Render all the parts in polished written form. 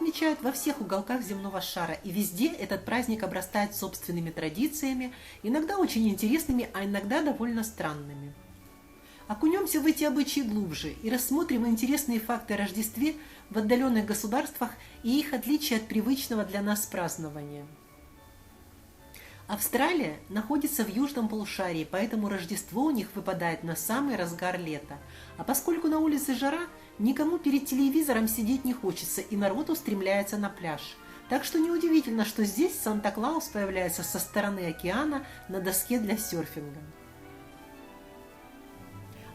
отмечают во всех уголках земного шара, и везде этот праздник обрастает собственными традициями, иногда очень интересными, а иногда довольно странными. Окунемся в эти обычаи глубже и рассмотрим интересные факты о Рождестве в отдаленных государствах и их отличия от привычного для нас празднования. Австралия находится в южном полушарии, поэтому Рождество у них выпадает на самый разгар лета. А поскольку на улице жара, никому перед телевизором сидеть не хочется, и народ устремляется на пляж. Так что неудивительно, что здесь Санта-Клаус появляется со стороны океана на доске для серфинга.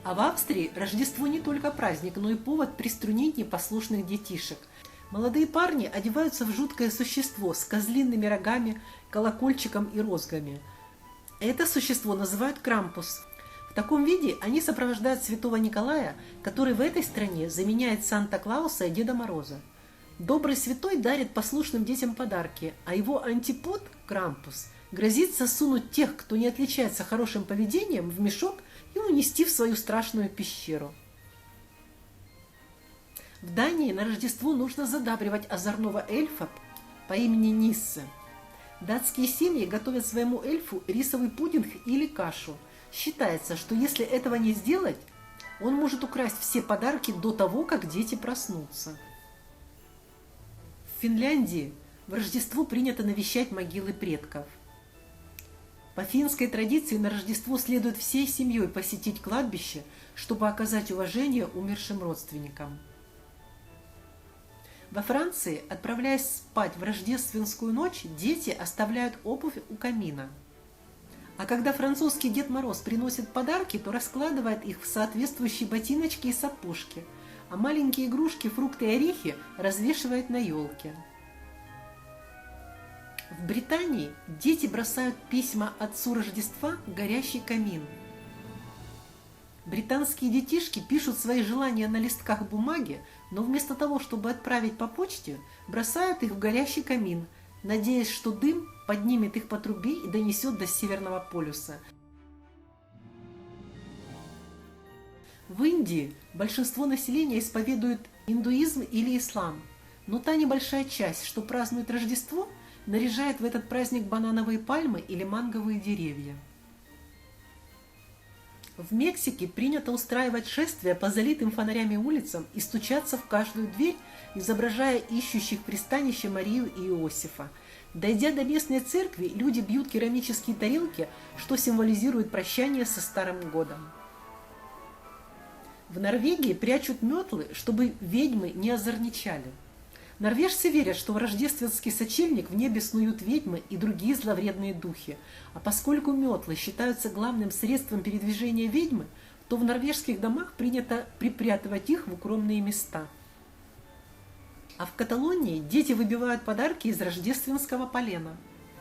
А в Австрии Рождество не только праздник, но и повод приструнить непослушных детишек. Молодые парни одеваются в жуткое существо с козлиными рогами, колокольчиком и розгами. Это существо называют Крампус. В таком виде они сопровождают Святого Николая, который в этой стране заменяет Санта-Клауса и Деда Мороза. Добрый святой дарит послушным детям подарки, а его антипод, Крампус, грозит засунуть тех, кто не отличается хорошим поведением, в мешок и унести в свою страшную пещеру. В Дании на Рождество нужно задабривать озорного эльфа по имени Ниссе. Датские семьи готовят своему эльфу рисовый пудинг или кашу. Считается, что если этого не сделать, он может украсть все подарки до того, как дети проснутся. В Финляндии в Рождество принято навещать могилы предков. По финской традиции на Рождество следует всей семьей посетить кладбище, чтобы оказать уважение умершим родственникам. Во Франции, отправляясь спать в рождественскую ночь, дети оставляют обувь у камина. А когда французский Дед Мороз приносит подарки, то раскладывает их в соответствующие ботиночки и сапожки, а маленькие игрушки, фрукты и орехи развешивает на елке. В Британии дети бросают письма отцу Рождества в горящий камин. Британские детишки пишут свои желания на листках бумаги, но вместо того, чтобы отправить по почте, бросают их в горящий камин, надеясь, что дым поднимет их по трубе и донесет до Северного полюса. В Индии большинство населения исповедует индуизм или ислам, но та небольшая часть, что празднует Рождество, наряжает в этот праздник банановые пальмы или манговые деревья. В Мексике принято устраивать шествия по залитым фонарями улицам и стучаться в каждую дверь, изображая ищущих пристанище Марию и Иосифа. Дойдя до местной церкви, люди бьют керамические тарелки, что символизирует прощание со Старым годом. В Норвегии прячут метлы, чтобы ведьмы не озорничали. Норвежцы верят, что в рождественский сочельник в небе снуют ведьмы и другие зловредные духи, а поскольку метлы считаются главным средством передвижения ведьмы, то в норвежских домах принято припрятывать их в укромные места. А в Каталонии дети выбивают подарки из рождественского полена.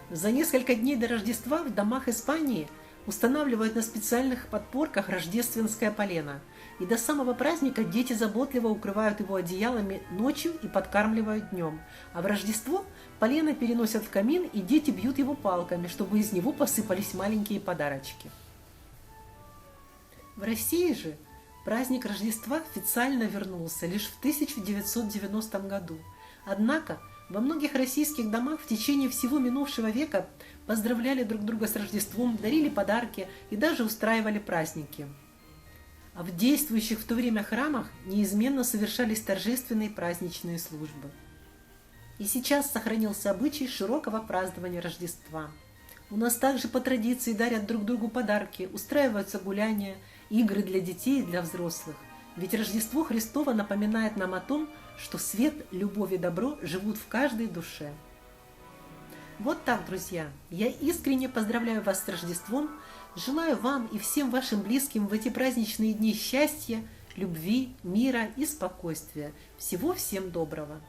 За несколько дней до Рождества в домах Испании устанавливают на специальных подпорках рождественское полено, и до самого праздника дети заботливо укрывают его одеялами ночью и подкармливают днем, а в Рождество полено переносят в камин, и дети бьют его палками, чтобы из него посыпались маленькие подарочки. В России же праздник Рождества официально вернулся лишь в 1990 году, однако во многих российских домах в течение всего минувшего века поздравляли друг друга с Рождеством, дарили подарки и даже устраивали праздники. А в действующих в то время храмах неизменно совершались торжественные праздничные службы. И сейчас сохранился обычай широкого празднования Рождества. У нас также по традиции дарят друг другу подарки, устраиваются гуляния, игры для детей и для взрослых. Ведь Рождество Христово напоминает нам о том, что свет, любовь и добро живут в каждой душе. Вот так, друзья, я искренне поздравляю вас с Рождеством, желаю вам и всем вашим близким в эти праздничные дни счастья, любви, мира и спокойствия. Всего всем доброго!